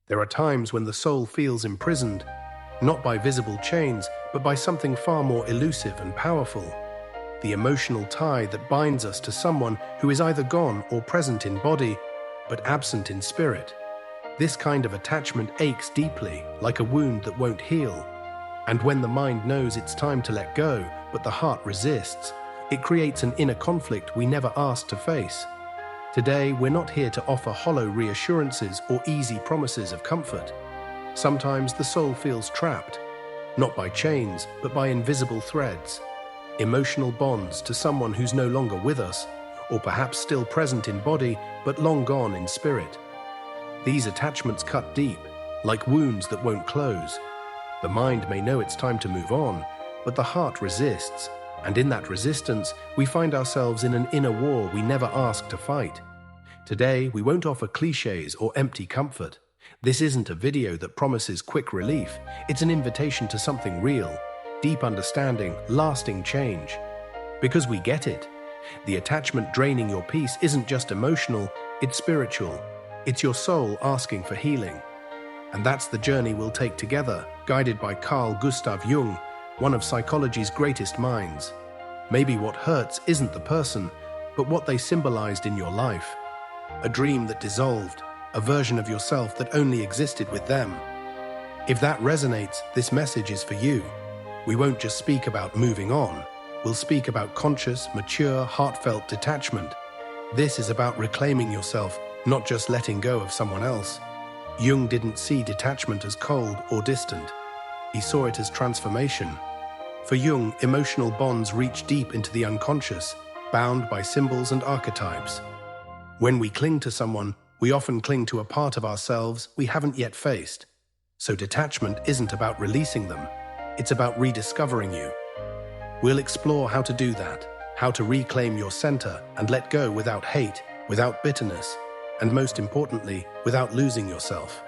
There are times when the soul feels imprisoned, not by visible chains, but by something far more elusive and powerful. The emotional tie that binds us to someone who is either gone or present in body, but absent in spirit. This kind of attachment aches deeply, like a wound that won't heal. And when the mind knows it's time to let go, but the heart resists, it creates an inner conflict we never asked to face. Today, we're not here to offer hollow reassurances or easy promises of comfort. Sometimes the soul feels trapped, not by chains, but by invisible threads, emotional bonds to someone who's no longer with us, or perhaps still present in body, but long gone in spirit. These attachments cut deep, like wounds that won't close. The mind may know it's time to move on, but the heart resists, and in that resistance, we find ourselves in an inner war we never asked to fight. Today, we won't offer cliches or empty comfort. This isn't a video that promises quick relief. It's an invitation to something real, deep understanding, lasting change. Because we get it. The attachment draining your peace isn't just emotional, it's spiritual. It's your soul asking for healing. And that's the journey we'll take together, guided by Carl Jung, one of psychology's greatest minds. Maybe what hurts isn't the person, but what they symbolized in your life. A dream that dissolved, a version of yourself that only existed with them. If that resonates, this message is for you. We won't just speak about moving on. We'll speak about conscious, mature, heartfelt detachment. This is about reclaiming yourself, not just letting go of someone else. Jung didn't see detachment as cold or distant. He saw it as transformation. For Jung, emotional bonds reach deep into the unconscious, bound by symbols and archetypes. When we cling to someone, we often cling to a part of ourselves we haven't yet faced. So detachment isn't about releasing them, it's about rediscovering you. We'll explore how to do that, how to reclaim your center and let go without hate, without bitterness, and most importantly, without losing yourself.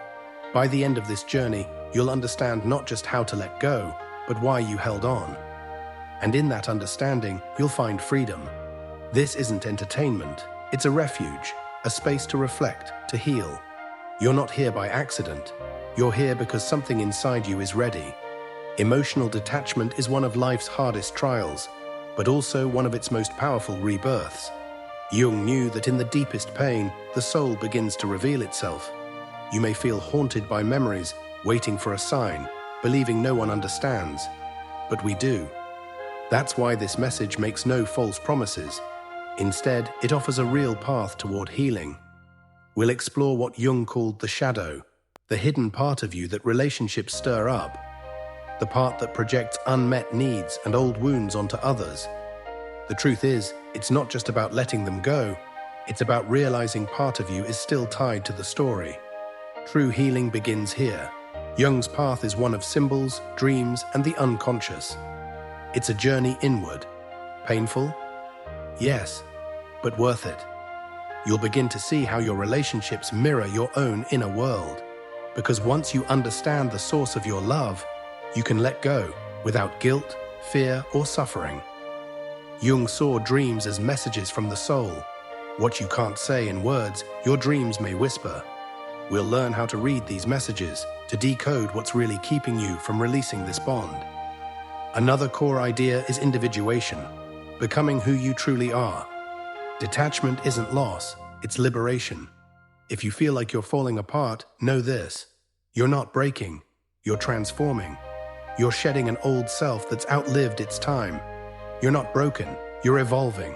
By the end of this journey, you'll understand not just how to let go, but why you held on. And in that understanding, you'll find freedom. This isn't entertainment, it's a refuge, a space to reflect, to heal. You're not here by accident. You're here because something inside you is ready. Emotional detachment is one of life's hardest trials, but also one of its most powerful rebirths. Jung knew that in the deepest pain, the soul begins to reveal itself. You may feel haunted by memories, waiting for a sign, believing no one understands. But we do. That's why this message makes no false promises. Instead, it offers a real path toward healing. We'll explore what Jung called the shadow, the hidden part of you that relationships stir up, the part that projects unmet needs and old wounds onto others. The truth is, it's not just about letting them go, it's about realizing part of you is still tied to the story. True healing begins here. Jung's path is one of symbols, dreams, and the unconscious. It's a journey inward. Painful? Yes, but worth it. You'll begin to see how your relationships mirror your own inner world. Because once you understand the source of your love, you can let go without guilt, fear, or suffering. Jung saw dreams as messages from the soul. What you can't say in words, your dreams may whisper. We'll learn how to read these messages, to decode what's really keeping you from releasing this bond. Another core idea is individuation, becoming who you truly are. Detachment isn't loss, it's liberation. If you feel like you're falling apart, know this. You're not breaking, you're transforming. You're shedding an old self that's outlived its time. You're not broken, you're evolving.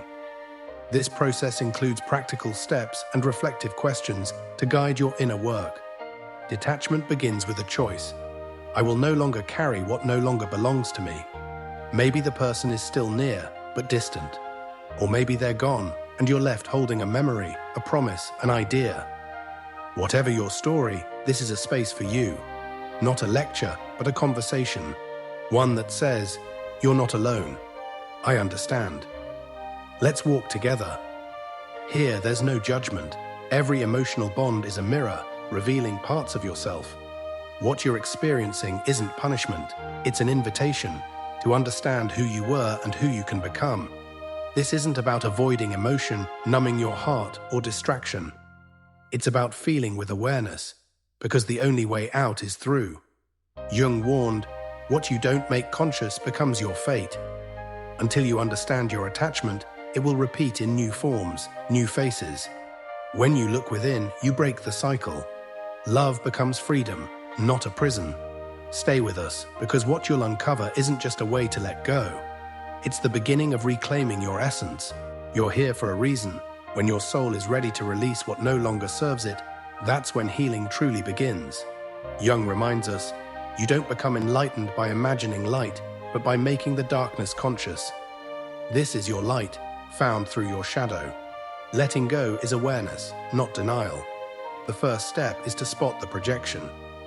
This process includes practical steps and reflective questions to guide your inner work. Detachment begins with a choice. I will no longer carry what no longer belongs to me. Maybe the person is still near, but distant. Or maybe they're gone, and you're left holding a memory, a promise, an idea. Whatever your story, this is a space for you. Not a lecture, but a conversation. One that says, you're not alone. I understand. Let's walk together. Here, there's no judgment. Every emotional bond is a mirror, revealing parts of yourself. What you're experiencing isn't punishment, it's an invitation to understand who you were and who you can become. This isn't about avoiding emotion, numbing your heart, or distraction. It's about feeling with awareness, because the only way out is through. Jung warned, what you don't make conscious becomes your fate. Until you understand your attachment, it will repeat in new forms, new faces. When you look within, you break the cycle. Love becomes freedom, not a prison. Stay with us, because what you'll uncover isn't just a way to let go. It's the beginning of reclaiming your essence. You're here for a reason. When your soul is ready to release what no longer serves it, that's when healing truly begins. Jung reminds us, you don't become enlightened by imagining light, but by making the darkness conscious. This is your light, found through your shadow. Letting go is awareness, not denial. The first step is to spot the projection.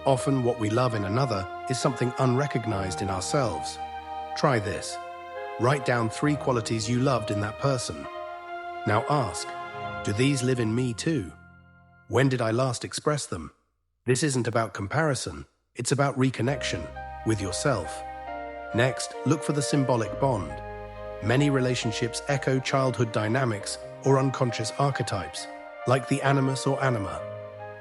Often what we love in another is something unrecognized in ourselves. Try this. Write down 3 qualities you loved in that person. Now ask, do these live in me too? When did I last express them? This isn't about comparison, it's about reconnection with yourself. Next, look for the symbolic bond. Many relationships echo childhood dynamics or unconscious archetypes, like the animus or anima.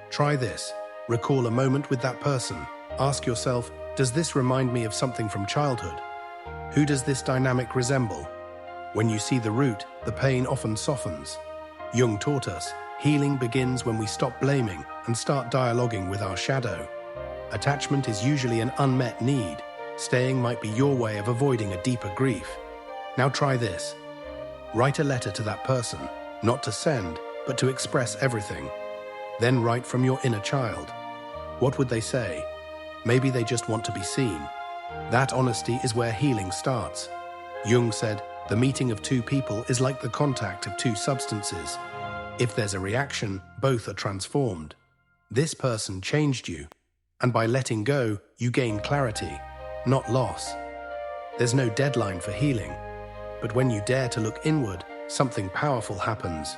Try this. Recall a moment with that person. Ask yourself, does this remind me of something from childhood? Who does this dynamic resemble? When you see the root, the pain often softens. Jung taught us, healing begins when we stop blaming and start dialoguing with our shadow. Attachment is usually an unmet need. Staying might be your way of avoiding a deeper grief. Now try this. Write a letter to that person, not to send, but to express everything. Then write from your inner child. What would they say? Maybe they just want to be seen. That honesty is where healing starts. Jung said, the meeting of 2 people is like the contact of 2 substances. If there's a reaction, both are transformed. This person changed you, and by letting go, you gain clarity, not loss. There's no deadline for healing, but when you dare to look inward, something powerful happens.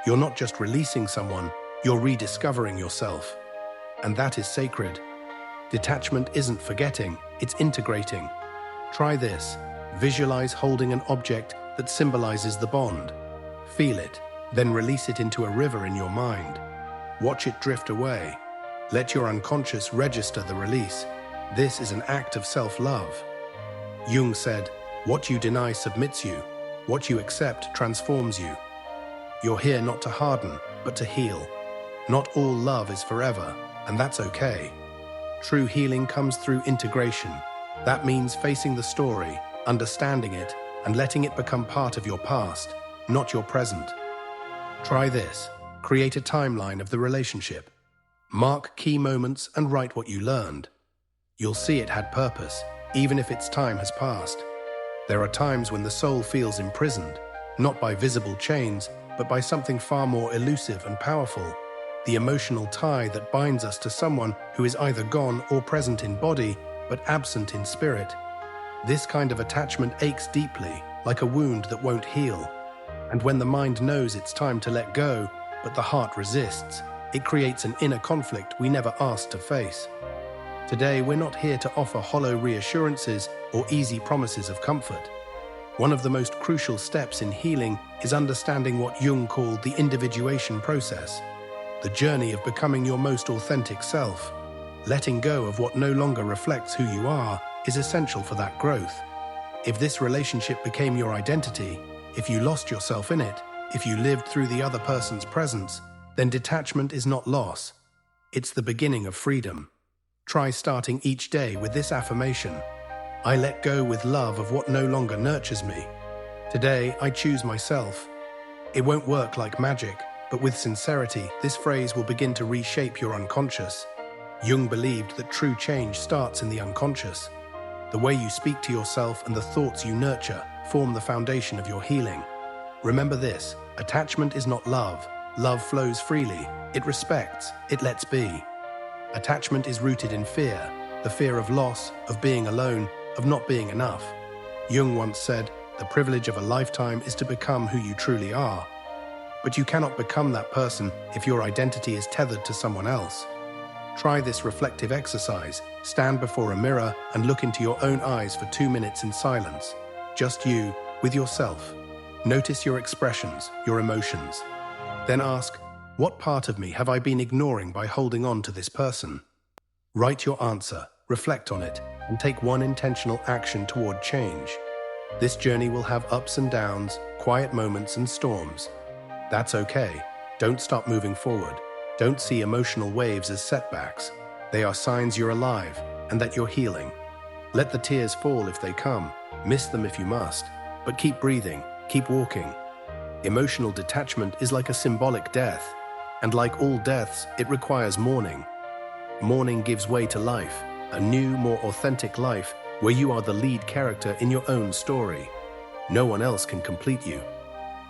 You're not just releasing someone, you're rediscovering yourself. And that is sacred. Detachment isn't forgetting, it's integrating. Try this. Visualize holding an object that symbolizes the bond. Feel it, then release it into a river in your mind. Watch it drift away. Let your unconscious register the release. This is an act of self-love. Jung said, what you deny submits you. What you accept transforms you. You're here not to harden, but to heal. Not all love is forever, and that's okay. True healing comes through integration. That means facing the story, understanding it, and letting it become part of your past, not your present. Try this. Create a timeline of the relationship. Mark key moments and write what you learned. You'll see it had purpose, even if its time has passed. There are times when the soul feels imprisoned, not by visible chains, but by something far more elusive and powerful. The emotional tie that binds us to someone who is either gone or present in body, but absent in spirit. This kind of attachment aches deeply, like a wound that won't heal. And when the mind knows it's time to let go, but the heart resists, it creates an inner conflict we never asked to face. Today, we're not here to offer hollow reassurances or easy promises of comfort. One of the most crucial steps in healing is understanding what Jung called the individuation process, the journey of becoming your most authentic self. Letting go of what no longer reflects who you are is essential for that growth. If this relationship became your identity, if you lost yourself in it, if you lived through the other person's presence, then detachment is not loss. It's the beginning of freedom. Try starting each day with this affirmation. I let go with love of what no longer nurtures me. Today, I choose myself. It won't work like magic, but with sincerity, this phrase will begin to reshape your unconscious. Jung believed that true change starts in the unconscious. The way you speak to yourself and the thoughts you nurture form the foundation of your healing. Remember this, attachment is not love. Love flows freely. It respects. It lets be. Attachment is rooted in fear, the fear of loss, of being alone, of not being enough. Jung once said, the privilege of a lifetime is to become who you truly are. But you cannot become that person if your identity is tethered to someone else. Try this reflective exercise. Stand before a mirror and look into your own eyes for 2 minutes in silence. Just you, with yourself. Notice your expressions, your emotions. Then ask, What part of me have I been ignoring by holding on to this person? Write your answer, reflect on it, and take one intentional action toward change. This journey will have ups and downs, quiet moments and storms. That's okay. Don't stop moving forward. Don't see emotional waves as setbacks. They are signs you're alive and that you're healing. Let the tears fall if they come. Miss them if you must. But keep breathing, keep walking. Emotional detachment is like a symbolic death. And like all deaths, it requires mourning. Mourning gives way to life, a new, more authentic life where you are the lead character in your own story. No one else can complete you.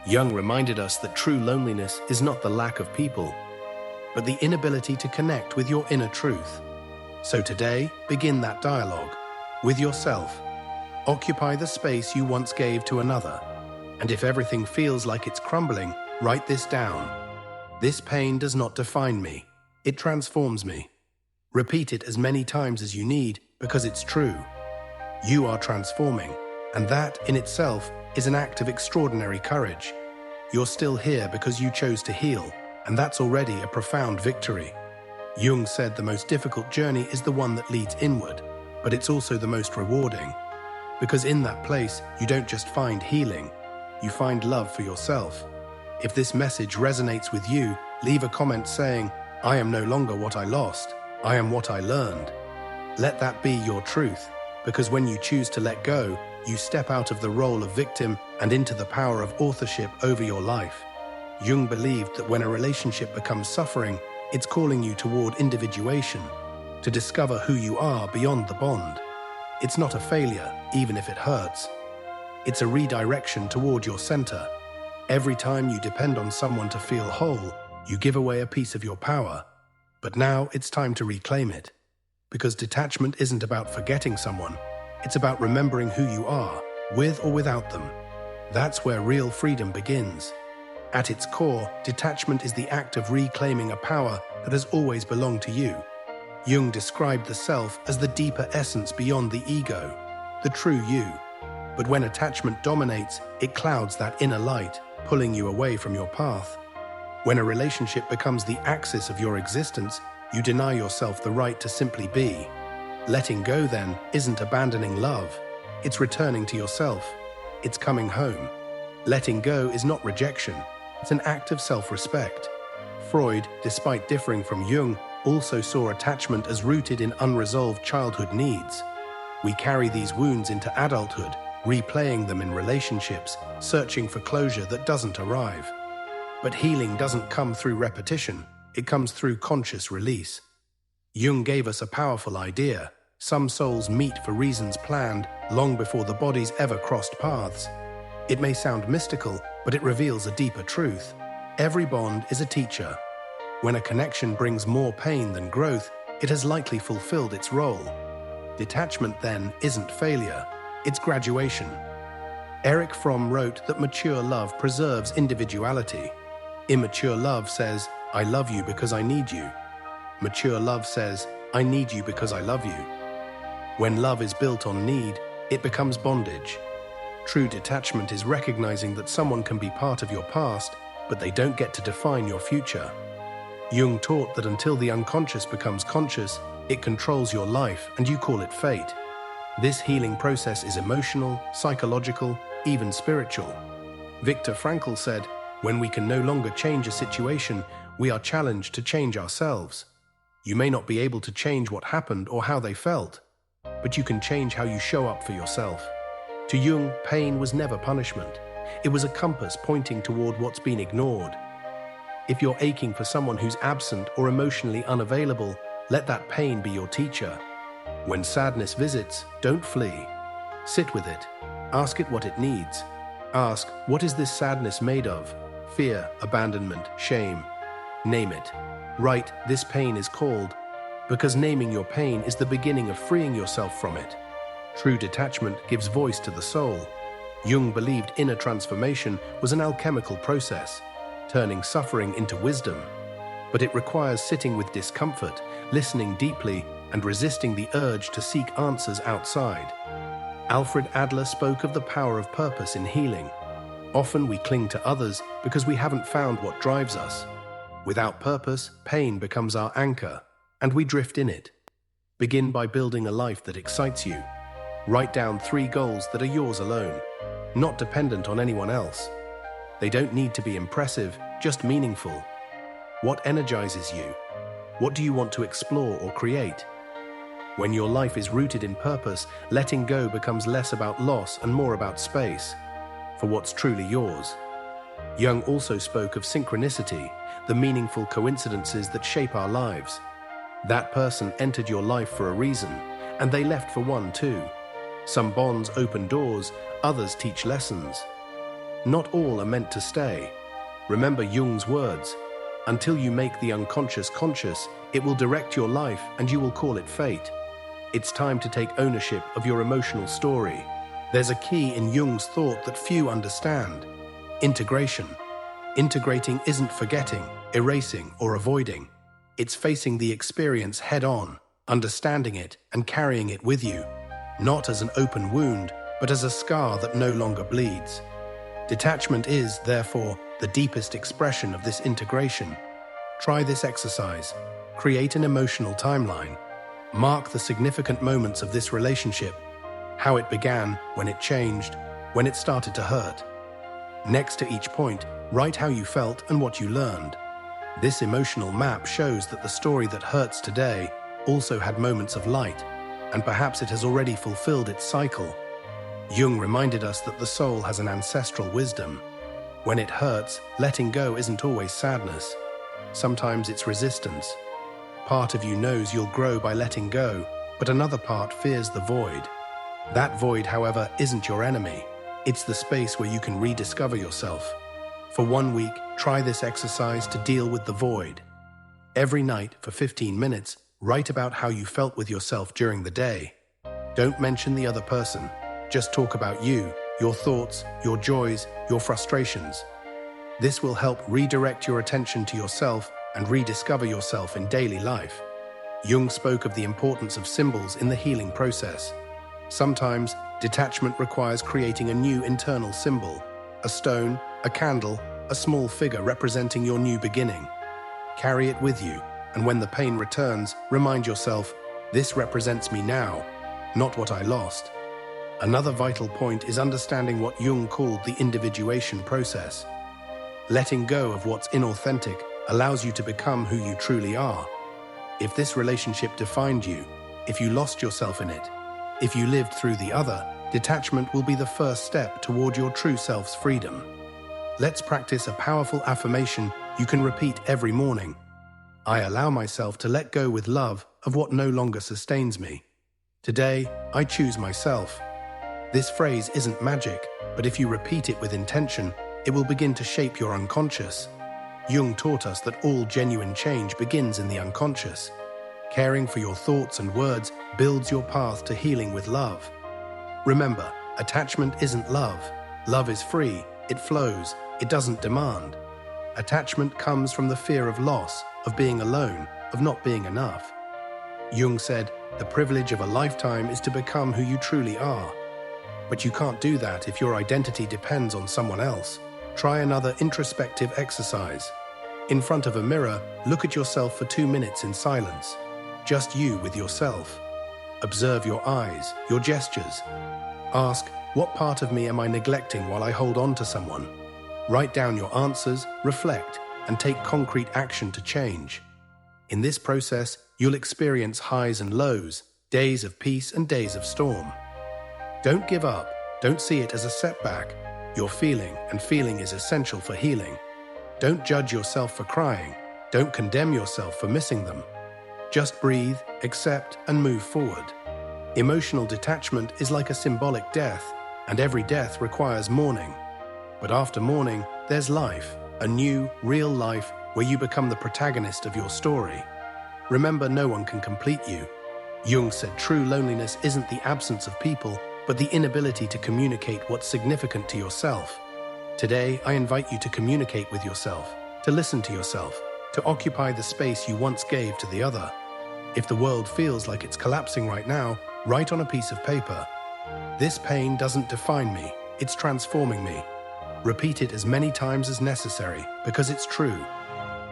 Jung reminded us that true loneliness is not the lack of people, but the inability to connect with your inner truth. So today, begin that dialogue with yourself. Occupy the space you once gave to another. And if everything feels like it's crumbling, write this down. This pain does not define me. It transforms me. Repeat it as many times as you need because it's true. You are transforming, and that in itself is an act of extraordinary courage. You're still here because you chose to heal, and that's already a profound victory. Jung said the most difficult journey is the one that leads inward, but it's also the most rewarding. Because in that place, you don't just find healing, you find love for yourself. If this message resonates with you, leave a comment saying, "I am no longer what I lost, I am what I learned." Let that be your truth, because when you choose to let go, you step out of the role of victim and into the power of authorship over your life. Jung believed that when a relationship becomes suffering, it's calling you toward individuation, to discover who you are beyond the bond. It's not a failure, even if it hurts. It's a redirection toward your center. Every time you depend on someone to feel whole, you give away a piece of your power. But now it's time to reclaim it. Because detachment isn't about forgetting someone, it's about remembering who you are, with or without them. That's where real freedom begins. At its core, detachment is the act of reclaiming a power that has always belonged to you. Jung described the self as the deeper essence beyond the ego, the true you. But when attachment dominates, it clouds that inner light, pulling you away from your path. When a relationship becomes the axis of your existence, you deny yourself the right to simply be. Letting go, then, isn't abandoning love. It's returning to yourself. It's coming home. Letting go is not rejection. It's an act of self-respect. Freud, despite differing from Jung, also saw attachment as rooted in unresolved childhood needs. We carry these wounds into adulthood, replaying them in relationships, searching for closure that doesn't arrive. But healing doesn't come through repetition, it comes through conscious release. Jung gave us a powerful idea. Some souls meet for reasons planned long before the bodies ever crossed paths. It may sound mystical, but it reveals a deeper truth. Every bond is a teacher. When a connection brings more pain than growth, it has likely fulfilled its role. Detachment, then, isn't failure, it's graduation. Erich Fromm wrote that mature love preserves individuality. Immature love says, "I love you because I need you." Mature love says, "I need you because I love you." When love is built on need, it becomes bondage. True detachment is recognizing that someone can be part of your past, but they don't get to define your future. Jung taught that until the unconscious becomes conscious, it controls your life, and you call it fate. This healing process is emotional, psychological, even spiritual. Viktor Frankl said, "When we can no longer change a situation, we are challenged to change ourselves." You may not be able to change what happened or how they felt, but you can change how you show up for yourself. To Jung, pain was never punishment. It was a compass pointing toward what's been ignored. If you're aching for someone who's absent or emotionally unavailable, let that pain be your teacher. When sadness visits, don't flee. Sit with it. Ask it what it needs. Ask, what is this sadness made of? Fear, abandonment, shame. Name it. Write, this pain is called, because naming your pain is the beginning of freeing yourself from it. True detachment gives voice to the soul. Jung believed inner transformation was an alchemical process, turning suffering into wisdom. But it requires sitting with discomfort, listening deeply, and resisting the urge to seek answers outside. Alfred Adler spoke of the power of purpose in healing. Often we cling to others because we haven't found what drives us. Without purpose, pain becomes our anchor, and we drift in it. Begin by building a life that excites you. Write down 3 goals that are yours alone, not dependent on anyone else. They don't need to be impressive, just meaningful. What energizes you? What do you want to explore or create? When your life is rooted in purpose, letting go becomes less about loss and more about space for what's truly yours. Jung also spoke of synchronicity, the meaningful coincidences that shape our lives. That person entered your life for a reason, and they left for one too. Some bonds open doors, others teach lessons. Not all are meant to stay. Remember Jung's words, until you make the unconscious conscious, it will direct your life and you will call it fate. It's time to take ownership of your emotional story. There's a key in Jung's thought that few understand: integration. Integrating isn't forgetting, erasing, or avoiding. It's facing the experience head-on, understanding it and carrying it with you, not as an open wound, but as a scar that no longer bleeds. Detachment is, therefore, the deepest expression of this integration. Try this exercise. Create an emotional timeline. Mark the significant moments of this relationship, how it began, when it changed, when it started to hurt. Next to each point, write how you felt and what you learned. This emotional map shows that the story that hurts today also had moments of light, and perhaps it has already fulfilled its cycle. Jung reminded us that the soul has an ancestral wisdom. When it hurts, letting go isn't always sadness. Sometimes it's resistance. Part of you knows you'll grow by letting go, but another part fears the void. That void, however, isn't your enemy. It's the space where you can rediscover yourself. For 1 week, try this exercise to deal with the void. Every night, for 15 minutes, write about how you felt with yourself during the day. Don't mention the other person. Just talk about you, your thoughts, your joys, your frustrations. This will help redirect your attention to yourself and rediscover yourself in daily life. Jung spoke of the importance of symbols in the healing process. Sometimes, detachment requires creating a new internal symbol: a stone, a candle, a small figure representing your new beginning. Carry it with you, and when the pain returns, remind yourself, this represents me now, not what I lost. Another vital point is understanding what Jung called the individuation process. Letting go of what's inauthentic allows you to become who you truly are. If this relationship defined you, if you lost yourself in it, if you lived through the other, detachment will be the first step toward your true self's freedom. Let's practice a powerful affirmation you can repeat every morning. I allow myself to let go with love of what no longer sustains me. Today, I choose myself. This phrase isn't magic, but if you repeat it with intention, it will begin to shape your unconscious. Jung taught us that all genuine change begins in the unconscious. Caring for your thoughts and words builds your path to healing with love. Remember, attachment isn't love. Love is free, it flows, it doesn't demand. Attachment comes from the fear of loss, of being alone, of not being enough. Jung said, the privilege of a lifetime is to become who you truly are. But you can't do that if your identity depends on someone else. Try another introspective exercise. In front of a mirror, look at yourself for 2 minutes in silence. Just you with yourself. Observe your eyes, your gestures. Ask, what part of me am I neglecting while I hold on to someone? Write down your answers, reflect, and take concrete action to change. In this process, you'll experience highs and lows, days of peace and days of storm. Don't give up. Don't see it as a setback. You're feeling, and feeling is essential for healing. Don't judge yourself for crying. Don't condemn yourself for missing them. Just breathe, accept, and move forward. Emotional detachment is like a symbolic death, and every death requires mourning. But after mourning, there's life, a new, real life where you become the protagonist of your story. Remember, no one can complete you. Jung said true loneliness isn't the absence of people, but the inability to communicate what's significant to yourself. Today, I invite you to communicate with yourself, to listen to yourself, to occupy the space you once gave to the other. If the world feels like it's collapsing right now, write on a piece of paper. This pain doesn't define me, it's transforming me. Repeat it as many times as necessary, because it's true.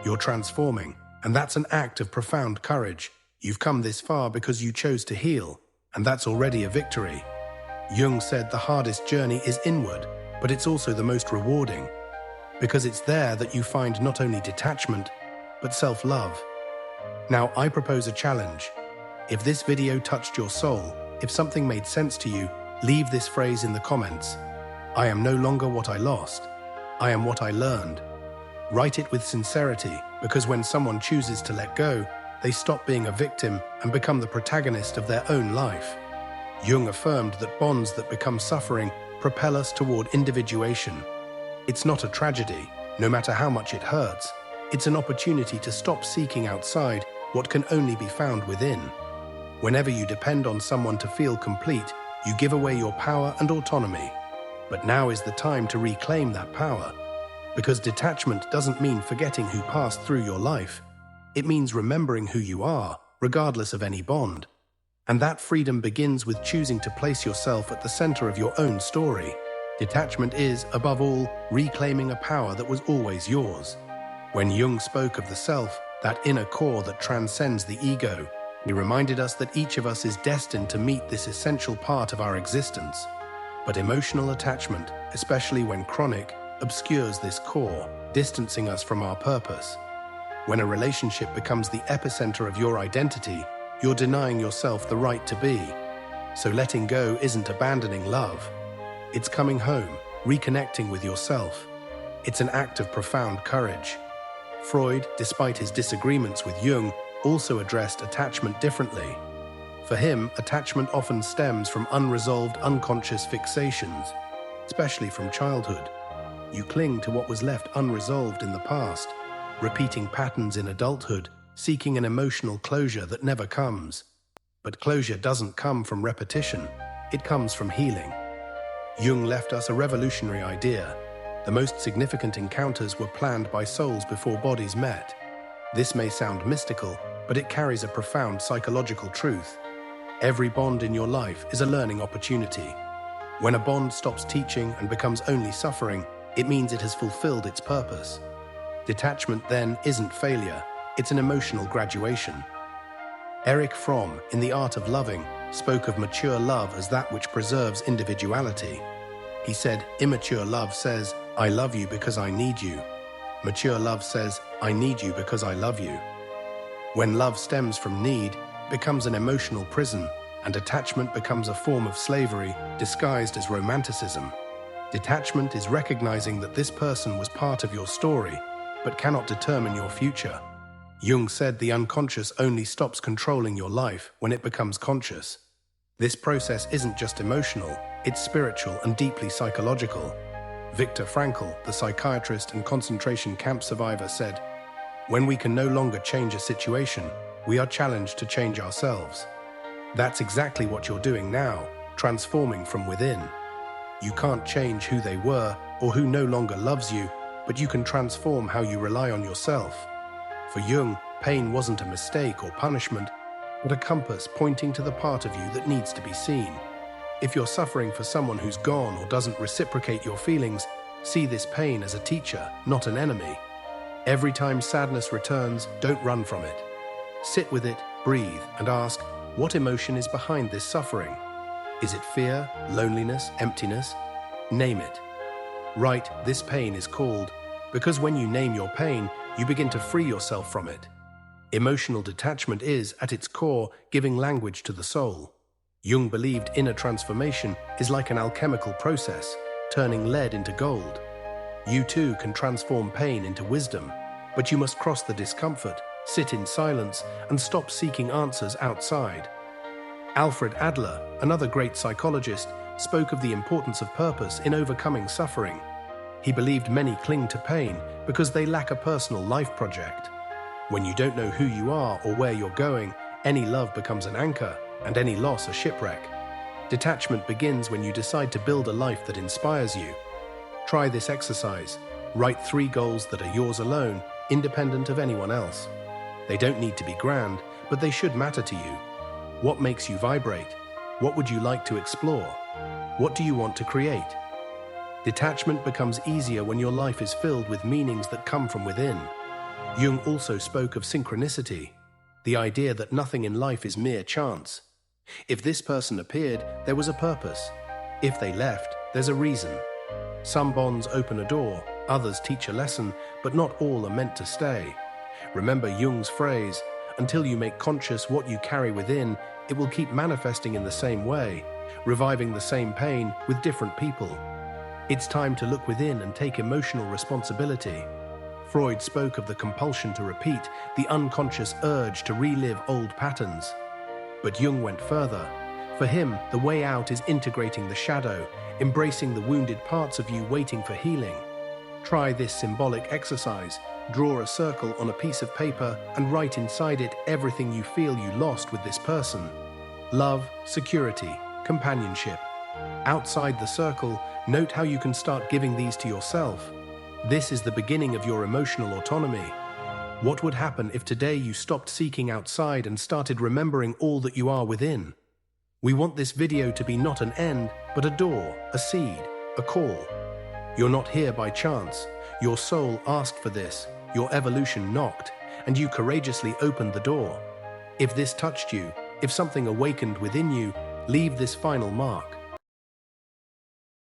You're transforming, and that's an act of profound courage. You've come this far because you chose to heal, and that's already a victory. Jung said the hardest journey is inward, but it's also the most rewarding, because it's there that you find not only detachment, but self-love. Now, I propose a challenge. If this video touched your soul, if something made sense to you, leave this phrase in the comments. I am no longer what I lost. I am what I learned. Write it with sincerity, because when someone chooses to let go, they stop being a victim and become the protagonist of their own life. Jung affirmed that bonds that become suffering propel us toward individuation. It's not a tragedy, no matter how much it hurts. It's an opportunity to stop seeking outside what can only be found within. Whenever you depend on someone to feel complete, you give away your power and autonomy. But now is the time to reclaim that power. Because detachment doesn't mean forgetting who passed through your life. It means remembering who you are, regardless of any bond. And that freedom begins with choosing to place yourself at the center of your own story. Detachment is, above all, reclaiming a power that was always yours. When Jung spoke of the self, that inner core that transcends the ego, he reminded us that each of us is destined to meet this essential part of our existence. But emotional attachment, especially when chronic, obscures this core, distancing us from our purpose. When a relationship becomes the epicenter of your identity, you're denying yourself the right to be. So letting go isn't abandoning love. It's coming home, reconnecting with yourself. It's an act of profound courage. Freud, despite his disagreements with Jung, also addressed attachment differently. For him, attachment often stems from unresolved unconscious fixations, especially from childhood. You cling to what was left unresolved in the past, repeating patterns in adulthood, seeking an emotional closure that never comes. But closure doesn't come from repetition, it comes from healing. Jung left us a revolutionary idea. The most significant encounters were planned by souls before bodies met. This may sound mystical, but it carries a profound psychological truth. Every bond in your life is a learning opportunity. When a bond stops teaching and becomes only suffering, it means it has fulfilled its purpose. Detachment, then, isn't failure, it's an emotional graduation. Erich Fromm, in The Art of Loving, spoke of mature love as that which preserves individuality. He said, immature love says, I love you because I need you. Mature love says, I need you because I love you. When love stems from need, it becomes an emotional prison, and attachment becomes a form of slavery disguised as romanticism. Detachment is recognizing that this person was part of your story, but cannot determine your future. Jung said the unconscious only stops controlling your life when it becomes conscious. This process isn't just emotional, it's spiritual and deeply psychological. Viktor Frankl, the psychiatrist and concentration camp survivor, said, when we can no longer change a situation, we are challenged to change ourselves. That's exactly what you're doing now, transforming from within. You can't change who they were or who no longer loves you, but you can transform how you rely on yourself. For Jung, pain wasn't a mistake or punishment, but a compass pointing to the part of you that needs to be seen. If you're suffering for someone who's gone or doesn't reciprocate your feelings, see this pain as a teacher, not an enemy. Every time sadness returns, don't run from it. Sit with it, breathe, and ask, what emotion is behind this suffering? Is it fear, loneliness, emptiness? Name it. Write, this pain is called, because when you name your pain, you begin to free yourself from it. Emotional detachment is, at its core, giving language to the soul. Jung believed inner transformation is like an alchemical process, turning lead into gold. You too can transform pain into wisdom, but you must cross the discomfort, sit in silence, and stop seeking answers outside. Alfred Adler, another great psychologist, spoke of the importance of purpose in overcoming suffering. He believed many cling to pain because they lack a personal life project. When you don't know who you are or where you're going, any love becomes an anchor, and any loss a shipwreck. Detachment begins when you decide to build a life that inspires you. Try this exercise. Write 3 goals that are yours alone, independent of anyone else. They don't need to be grand, but they should matter to you. What makes you vibrate? What would you like to explore? What do you want to create? Detachment becomes easier when your life is filled with meanings that come from within. Jung also spoke of synchronicity, the idea that nothing in life is mere chance. If this person appeared, there was a purpose. If they left, there's a reason. Some bonds open a door, others teach a lesson, but not all are meant to stay. Remember Jung's phrase, "Until you make conscious what you carry within, it will keep manifesting in the same way, reviving the same pain with different people." It's time to look within and take emotional responsibility. Freud spoke of the compulsion to repeat, the unconscious urge to relive old patterns. But Jung went further. For him, the way out is integrating the shadow, embracing the wounded parts of you waiting for healing. Try this symbolic exercise. Draw a circle on a piece of paper and write inside it everything you feel you lost with this person. Love, security, companionship. Outside the circle, note how you can start giving these to yourself. This is the beginning of your emotional autonomy. What would happen if today you stopped seeking outside and started remembering all that you are within? We want this video to be not an end, but a door, a seed, a call. You're not here by chance. Your soul asked for this, your evolution knocked, and you courageously opened the door. If this touched you, if something awakened within you, leave this final mark.